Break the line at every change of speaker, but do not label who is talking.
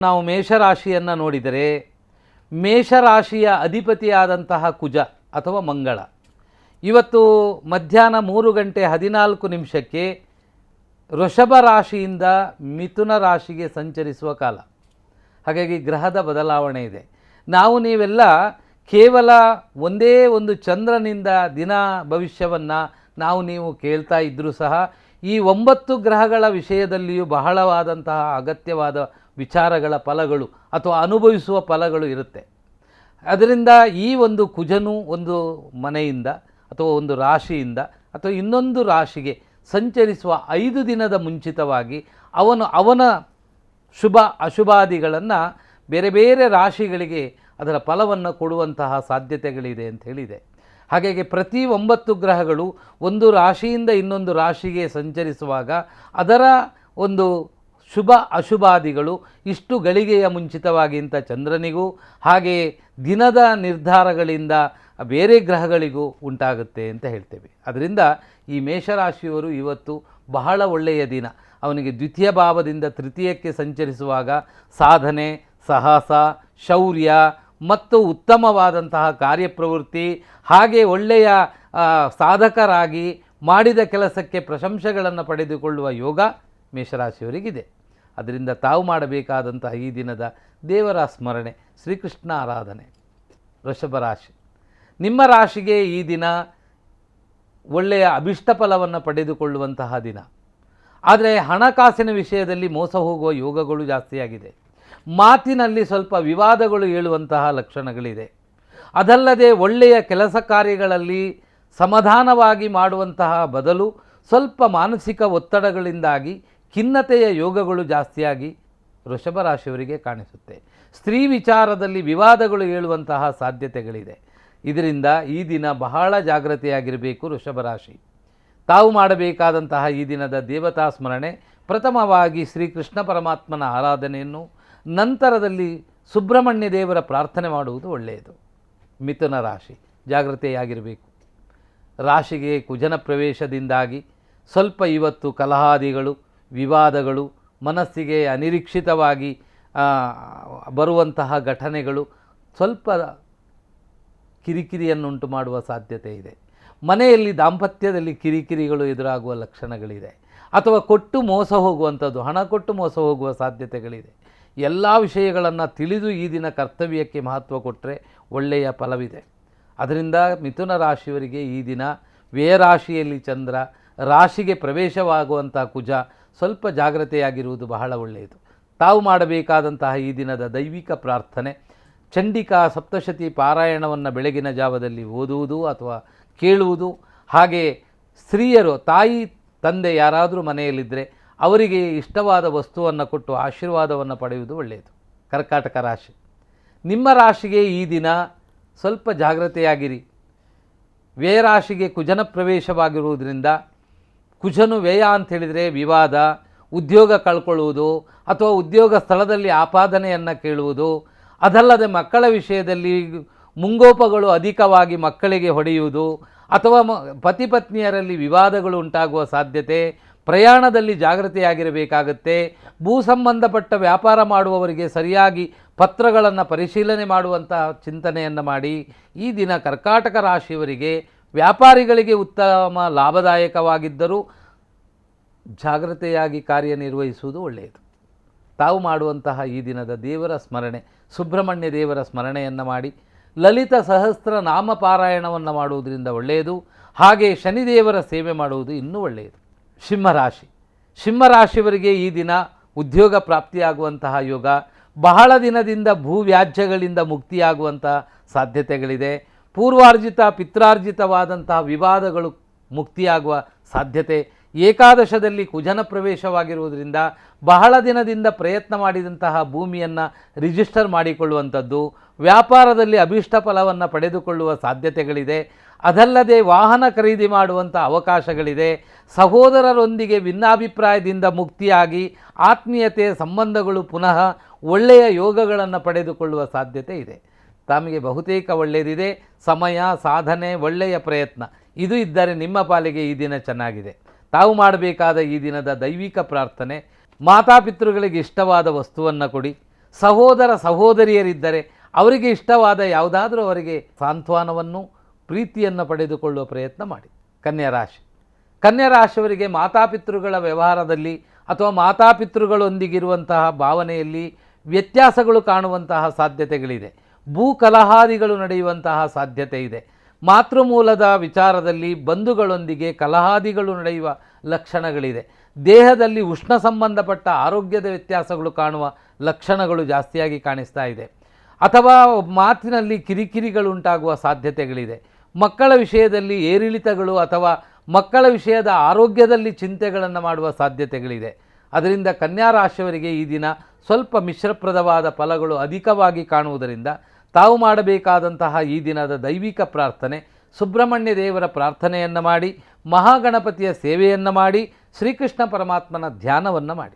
ನಾವು ಮೇಷರಾಶಿಯನ್ನು ನೋಡಿದರೆ ಮೇಷರಾಶಿಯ ಅಧಿಪತಿಯಾದಂತಹ ಕುಜ ಅಥವಾ ಮಂಗಳ ಇವತ್ತು ಮಧ್ಯಾಹ್ನ 3:14 ವೃಷಭ ರಾಶಿಯಿಂದ ಮಿಥುನ ರಾಶಿಗೆ ಸಂಚರಿಸುವ ಕಾಲ. ಹಾಗಾಗಿ ಗ್ರಹದ ಬದಲಾವಣೆ ಇದೆ. ನೀವೆಲ್ಲ ಕೇವಲ ಒಂದೇ ಒಂದು ಚಂದ್ರನಿಂದ ದಿನ ಭವಿಷ್ಯವನ್ನು ನೀವು ಕೇಳ್ತಾ ಇದ್ದರೂ ಸಹ ಈ 9 ಗ್ರಹಗಳ ವಿಷಯದಲ್ಲಿಯೂ ಬಹಳವಾದಂತಹ ಅಗತ್ಯವಾದ ವಿಚಾರಗಳ ಫಲಗಳು ಅಥವಾ ಅನುಭವಿಸುವ ಫಲಗಳು ಇರುತ್ತೆ. ಅದರಿಂದ ಈ ಒಂದು ಕುಜನು ಒಂದು ಮನೆಯಿಂದ ಅಥವಾ ಒಂದು ರಾಶಿಯಿಂದ ಅಥವಾ ಇನ್ನೊಂದು ರಾಶಿಗೆ ಸಂಚರಿಸುವ 5 ದಿನದ ಮುಂಚಿತವಾಗಿ ಅವನ ಶುಭ ಅಶುಭಾದಿಗಳನ್ನು ಬೇರೆ ಬೇರೆ ರಾಶಿಗಳಿಗೆ ಅದರ ಫಲವನ್ನು ಕೊಡುವಂತಹ ಸಾಧ್ಯತೆಗಳಿದೆ ಅಂತ ಹೇಳಿದೆ. ಹಾಗಾಗಿ ಪ್ರತಿ 9 ಗ್ರಹಗಳು ಒಂದು ರಾಶಿಯಿಂದ ಇನ್ನೊಂದು ರಾಶಿಗೆ ಸಂಚರಿಸುವಾಗ ಅದರ ಒಂದು ಶುಭ ಅಶುಭಾದಿಗಳು ಇಷ್ಟು ಗಳಿಗೆಯ ಮುಂಚಿತವಾಗಿ ಇಂಥ ಚಂದ್ರನಿಗೂ ಹಾಗೆ ದಿನದ ನಿರ್ಧಾರಗಳಿಂದ ಬೇರೆ ಗ್ರಹಗಳಿಗೂ ಉಂಟಾಗುತ್ತೆ ಅಂತ ಹೇಳ್ತೇವೆ. ಅದರಿಂದ ಈ ಮೇಷರಾಶಿಯವರು ಇವತ್ತು ಬಹಳ ಒಳ್ಳೆಯ ದಿನ. ಅವನಿಗೆ ದ್ವಿತೀಯ ಭಾವದಿಂದ ತೃತೀಯಕ್ಕೆ ಸಂಚರಿಸುವಾಗ ಸಾಧನೆ, ಸಾಹಸ, ಶೌರ್ಯ ಮತ್ತು ಉತ್ತಮವಾದಂತಹ ಕಾರ್ಯಪ್ರವೃತ್ತಿ ಹಾಗೆ ಒಳ್ಳೆಯ ಸಾಧಕರಾಗಿ ಮಾಡಿದ ಕೆಲಸಕ್ಕೆ ಪ್ರಶಂಸೆಗಳನ್ನು ಪಡೆದುಕೊಳ್ಳುವ ಯೋಗ ಮೇಷರಾಶಿಯವರಿಗಿದೆ. ಅದರಿಂದ ತಾವು ಮಾಡಬೇಕಾದಂತಹ ಈ ದಿನದ ದೇವರ ಸ್ಮರಣೆ, ಶ್ರೀಕೃಷ್ಣ ಆರಾಧನೆ. ವೃಷಭ ರಾಶಿ, ನಿಮ್ಮ ರಾಶಿಗೆ ಈ ದಿನ ಒಳ್ಳೆಯ ಅಭಿಷ್ಟ ಫಲವನ್ನು ಪಡೆದುಕೊಳ್ಳುವಂತಹ ದಿನ. ಆದರೆ ಹಣಕಾಸಿನ ವಿಷಯದಲ್ಲಿ ಮೋಸ ಹೋಗುವ ಯೋಗಗಳು ಜಾಸ್ತಿಯಾಗಿದೆ. ಮಾತಿನಲ್ಲಿ ಸ್ವಲ್ಪ ವಿವಾದಗಳು ಏಳುವಂತಹ ಲಕ್ಷಣಗಳಿದೆ. ಅದಲ್ಲದೆ ಒಳ್ಳೆಯ ಕೆಲಸ ಕಾರ್ಯಗಳಲ್ಲಿ ಸಮಾಧಾನವಾಗಿ ಮಾಡುವಂತಹ ಬದಲು ಸ್ವಲ್ಪ ಮಾನಸಿಕ ಒತ್ತಡಗಳಿಂದಾಗಿ ಖಿನ್ನತೆಯ ಯೋಗಗಳು ಜಾಸ್ತಿಯಾಗಿ ವೃಷಭ ರಾಶಿಯವರಿಗೆ ಕಾಣಿಸುತ್ತೆ. ಸ್ತ್ರೀ ವಿಚಾರದಲ್ಲಿ ವಿವಾದಗಳು ಏಳುವಂತಹ ಸಾಧ್ಯತೆಗಳಿದೆ. ಇದರಿಂದ ಈ ದಿನ ಬಹಳ ಜಾಗ್ರತೆಯಾಗಿರಬೇಕು ವೃಷಭ ರಾಶಿ. ತಾವು ಮಾಡಬೇಕಾದಂತಹ ಈ ದಿನದ ದೇವತಾ ಸ್ಮರಣೆ, ಪ್ರಥಮವಾಗಿ ಶ್ರೀಕೃಷ್ಣ ಪರಮಾತ್ಮನ ಆರಾಧನೆಯನ್ನು, ನಂತರದಲ್ಲಿ ಸುಬ್ರಹ್ಮಣ್ಯ ದೇವರ ಪ್ರಾರ್ಥನೆ ಮಾಡುವುದು ಒಳ್ಳೆಯದು. ಮಿಥುನ ರಾಶಿ ಜಾಗ್ರತೆಯಾಗಿರಬೇಕು. ರಾಶಿಗೆ ಕುಜನ ಪ್ರವೇಶದಿಂದಾಗಿ ಸ್ವಲ್ಪ ಇವತ್ತು ಕಲಹಾದಿಗಳು, ವಿವಾದಗಳು, ಮನಸ್ಸಿಗೆ ಅನಿರೀಕ್ಷಿತವಾಗಿ ಬರುವಂತಹ ಘಟನೆಗಳು ಸ್ವಲ್ಪ ಕಿರಿಕಿರಿಯನ್ನುಂಟು ಮಾಡುವ ಸಾಧ್ಯತೆ ಇದೆ. ಮನೆಯಲ್ಲಿ ದಾಂಪತ್ಯದಲ್ಲಿ ಕಿರಿಕಿರಿಗಳು ಎದುರಾಗುವ ಲಕ್ಷಣಗಳಿದೆ. ಅಥವಾ ಕೊಟ್ಟು ಮೋಸ ಹೋಗುವಂಥದ್ದು, ಹಣ ಕೊಟ್ಟು ಮೋಸ ಹೋಗುವ ಸಾಧ್ಯತೆಗಳಿದೆ. ಎಲ್ಲ ವಿಷಯಗಳನ್ನು ತಿಳಿದು ಈ ದಿನ ಕರ್ತವ್ಯಕ್ಕೆ ಮಹತ್ವ ಕೊಟ್ಟರೆ ಒಳ್ಳೆಯ ಫಲವಿದೆ. ಅದರಿಂದ ಮಿಥುನ ರಾಶಿಯವರಿಗೆ ಈ ದಿನ ವ್ಯಯರಾಶಿಯಲ್ಲಿ ಚಂದ್ರ, ರಾಶಿಗೆ ಪ್ರವೇಶವಾಗುವಂಥ ಕುಜ, ಸ್ವಲ್ಪ ಜಾಗ್ರತೆಯಾಗಿರುವುದು ಬಹಳ ಒಳ್ಳೆಯದು. ತಾವು ಮಾಡಬೇಕಾದಂತಹ ಈ ದಿನದ ದೈವಿಕ ಪ್ರಾರ್ಥನೆ, ಚಂಡಿಕಾ ಸಪ್ತಶತಿ ಪಾರಾಯಣವನ್ನು ಬೆಳಗಿನ ಜಾವದಲ್ಲಿ ಓದುವುದು ಅಥವಾ ಕೇಳುವುದು. ಹಾಗೆ ಸ್ತ್ರೀಯರು, ತಾಯಿ ತಂದೆ ಯಾರಾದರೂ ಮನೆಯಲ್ಲಿದ್ದರೆ ಅವರಿಗೆ ಇಷ್ಟವಾದ ವಸ್ತುವನ್ನು ಕೊಟ್ಟು ಆಶೀರ್ವಾದವನ್ನು ಪಡೆಯುವುದು ಒಳ್ಳೆಯದು. ಕರ್ಕಾಟಕ ರಾಶಿ, ನಿಮ್ಮ ರಾಶಿಗೆ ಈ ದಿನ ಸ್ವಲ್ಪ ಜಾಗ್ರತೆಯಾಗಿರಿ. ವ್ಯಯರಾಶಿಗೆ ಕುಜನ ಪ್ರವೇಶವಾಗಿರುವುದರಿಂದ, ಕುಜನು ವ್ಯಯ ಅಂಥೇಳಿದರೆ ವಿವಾದ, ಉದ್ಯೋಗ ಕಳ್ಕೊಳ್ಳುವುದು ಅಥವಾ ಉದ್ಯೋಗ ಸ್ಥಳದಲ್ಲಿ ಆಪಾದನೆಯನ್ನು ಕೇಳುವುದು. ಅದಲ್ಲದೆ ಮಕ್ಕಳ ವಿಷಯದಲ್ಲಿ ಮುಂಗೋಪಗಳು ಅಧಿಕವಾಗಿ ಮಕ್ಕಳಿಗೆ ಹೊಡೆಯುವುದು ಅಥವಾ ಪತಿ ಪತ್ನಿಯರಲ್ಲಿ ವಿವಾದಗಳು ಉಂಟಾಗುವ ಸಾಧ್ಯತೆ. ಪ್ರಯಾಣದಲ್ಲಿ ಜಾಗೃತೆಯಾಗಿರಬೇಕಾಗುತ್ತೆ. ಭೂ ಸಂಬಂಧಪಟ್ಟ ವ್ಯಾಪಾರ ಮಾಡುವವರಿಗೆ ಸರಿಯಾಗಿ ಪತ್ರಗಳನ್ನು ಪರಿಶೀಲನೆ ಮಾಡುವಂತಹ ಚಿಂತನೆಯನ್ನು ಮಾಡಿ. ಈ ದಿನ ಕರ್ಕಾಟಕ ರಾಶಿಯವರಿಗೆ ವ್ಯಾಪಾರಿಗಳಿಗೆ ಉತ್ತಮ ಲಾಭದಾಯಕವಾಗಿದ್ದರೂ ಜಾಗ್ರತೆಯಾಗಿ ಕಾರ್ಯನಿರ್ವಹಿಸುವುದು ಒಳ್ಳೆಯದು. ತಾವು ಮಾಡುವಂತಹ ಈ ದಿನದ ದೇವರ ಸ್ಮರಣೆ, ಸುಬ್ರಹ್ಮಣ್ಯ ದೇವರ ಸ್ಮರಣೆಯನ್ನು ಮಾಡಿ ಲಲಿತ ಸಹಸ್ರ ನಾಮ ಪಾರಾಯಣವನ್ನು ಮಾಡುವುದರಿಂದ ಒಳ್ಳೆಯದು. ಹಾಗೆ ಶನಿದೇವರ ಸೇವೆ ಮಾಡುವುದು ಇನ್ನೂ ಒಳ್ಳೆಯದು. ಸಿಂಹರಾಶಿ, ಸಿಂಹರಾಶಿಯವರಿಗೆ ಈ ದಿನ ಉದ್ಯೋಗ ಪ್ರಾಪ್ತಿಯಾಗುವಂತಹ ಯೋಗ, ಬಹಳ ದಿನದಿಂದ ಭೂವ್ಯಾಜ್ಯಗಳಿಂದ ಮುಕ್ತಿಯಾಗುವಂತಹ ಸಾಧ್ಯತೆಗಳಿದೆ. ಪೂರ್ವಾರ್ಜಿತ ಪಿತ್ರಾರ್ಜಿತವಾದಂತಹ ವಿವಾದಗಳು ಮುಕ್ತಿಯಾಗುವ ಸಾಧ್ಯತೆ. ಏಕಾದಶದಲ್ಲಿ ಕುಜನ ಪ್ರವೇಶವಾಗಿರುವುದರಿಂದ ಬಹಳ ದಿನದಿಂದ ಪ್ರಯತ್ನ ಮಾಡಿದಂತಹ ಭೂಮಿಯನ್ನು ರಿಜಿಸ್ಟರ್ ಮಾಡಿಕೊಳ್ಳುವಂಥದ್ದು, ವ್ಯಾಪಾರದಲ್ಲಿ ಅಭಿಷ್ಟ ಫಲವನ್ನು ಪಡೆದುಕೊಳ್ಳುವ ಸಾಧ್ಯತೆಗಳಿದೆ. ಅದಲ್ಲದೆ ವಾಹನ ಖರೀದಿ ಮಾಡುವಂಥ ಅವಕಾಶಗಳಿದೆ. ಸಹೋದರರೊಂದಿಗೆ ಭಿನ್ನಾಭಿಪ್ರಾಯದಿಂದ ಮುಕ್ತಿಯಾಗಿ ಆತ್ಮೀಯತೆ ಸಂಬಂಧಗಳು ಪುನಃ ಒಳ್ಳೆಯ ಯೋಗಗಳನ್ನು ಪಡೆದುಕೊಳ್ಳುವ ಸಾಧ್ಯತೆ ಇದೆ. ತಮಗೆ ಬಹುತೇಕ ಒಳ್ಳೆಯದಿದೆ. ಸಮಯ, ಸಾಧನೆ, ಒಳ್ಳೆಯ ಪ್ರಯತ್ನ ಇದು ಇದ್ದರೆ ನಿಮ್ಮ ಪಾಲಿಗೆ ಈ ದಿನ ಚೆನ್ನಾಗಿದೆ. ತಾವು ಮಾಡಬೇಕಾದ ಈ ದಿನದ ದೈವಿಕ ಪ್ರಾರ್ಥನೆ, ಮಾತಾಪಿತೃಗಳಿಗೆ ಇಷ್ಟವಾದ ವಸ್ತುವನ್ನು ಕೊಡಿ. ಸಹೋದರ ಸಹೋದರಿಯರಿದ್ದರೆ ಅವರಿಗೆ ಇಷ್ಟವಾದ ಯಾವುದಾದ್ರೂ ಅವರಿಗೆ ಸಾಂತ್ವನವನ್ನು ಪ್ರೀತಿಯನ್ನು ಪಡೆದುಕೊಳ್ಳುವ ಪ್ರಯತ್ನ ಮಾಡಿ. ಕನ್ಯಾ ರಾಶಿ, ಕನ್ಯಾ ರಾಶಿಯವರಿಗೆ ಮಾತಾಪಿತೃಗಳ ವ್ಯವಹಾರದಲ್ಲಿ ಅಥವಾ ಮಾತಾಪಿತೃಗಳೊಂದಿಗಿರುವಂತಹ ಭಾವನೆಯಲ್ಲಿ ವ್ಯತ್ಯಾಸಗಳು ಕಾಣುವಂತಹ ಸಾಧ್ಯತೆಗಳಿದೆ. ಭೂ ಕಲಹಾದಿಗಳು ನಡೆಯುವಂತಹ ಸಾಧ್ಯತೆ ಇದೆ. ಮಾತೃಮೂಲದ ವಿಚಾರದಲ್ಲಿ ಬಂಧುಗಳೊಂದಿಗೆ ಕಲಹಾದಿಗಳು ನಡೆಯುವ ಲಕ್ಷಣಗಳಿದೆ. ದೇಹದಲ್ಲಿ ಉಷ್ಣ ಸಂಬಂಧಪಟ್ಟ ಆರೋಗ್ಯದ ವ್ಯತ್ಯಾಸಗಳು ಕಾಣುವ ಲಕ್ಷಣಗಳು ಜಾಸ್ತಿಯಾಗಿ ಕಾಣಿಸ್ತಾ ಇದೆ. ಅಥವಾ ಮಾತಿನಲ್ಲಿ ಕಿರಿಕಿರಿಗಳುಂಟಾಗುವ ಸಾಧ್ಯತೆಗಳಿದೆ. ಮಕ್ಕಳ ವಿಷಯದಲ್ಲಿ ಏರಿಳಿತಗಳು ಅಥವಾ ಮಕ್ಕಳ ವಿಷಯದ ಆರೋಗ್ಯದಲ್ಲಿ ಚಿಂತೆಗಳನ್ನು ಮಾಡುವ ಸಾಧ್ಯತೆಗಳಿದೆ. ಅದರಿಂದ ಕನ್ಯಾ ರಾಶಿಯವರಿಗೆ ಈ ದಿನ ಸ್ವಲ್ಪ ಮಿಶ್ರಪ್ರದವಾದ ಫಲಗಳು ಅಧಿಕವಾಗಿ ಕಾಣುವುದರಿಂದ ತಾವು ಮಾಡಬೇಕಾದಂತಹ ಈ ದಿನದ ದೈವಿಕ ಪ್ರಾರ್ಥನೆ, ಸುಬ್ರಹ್ಮಣ್ಯ ದೇವರ ಪ್ರಾರ್ಥನೆಯನ್ನು ಮಾಡಿ, ಮಹಾಗಣಪತಿಯ ಸೇವೆಯನ್ನು ಮಾಡಿ, ಶ್ರೀಕೃಷ್ಣ ಪರಮಾತ್ಮನ ಧ್ಯಾನವನ್ನು ಮಾಡಿ.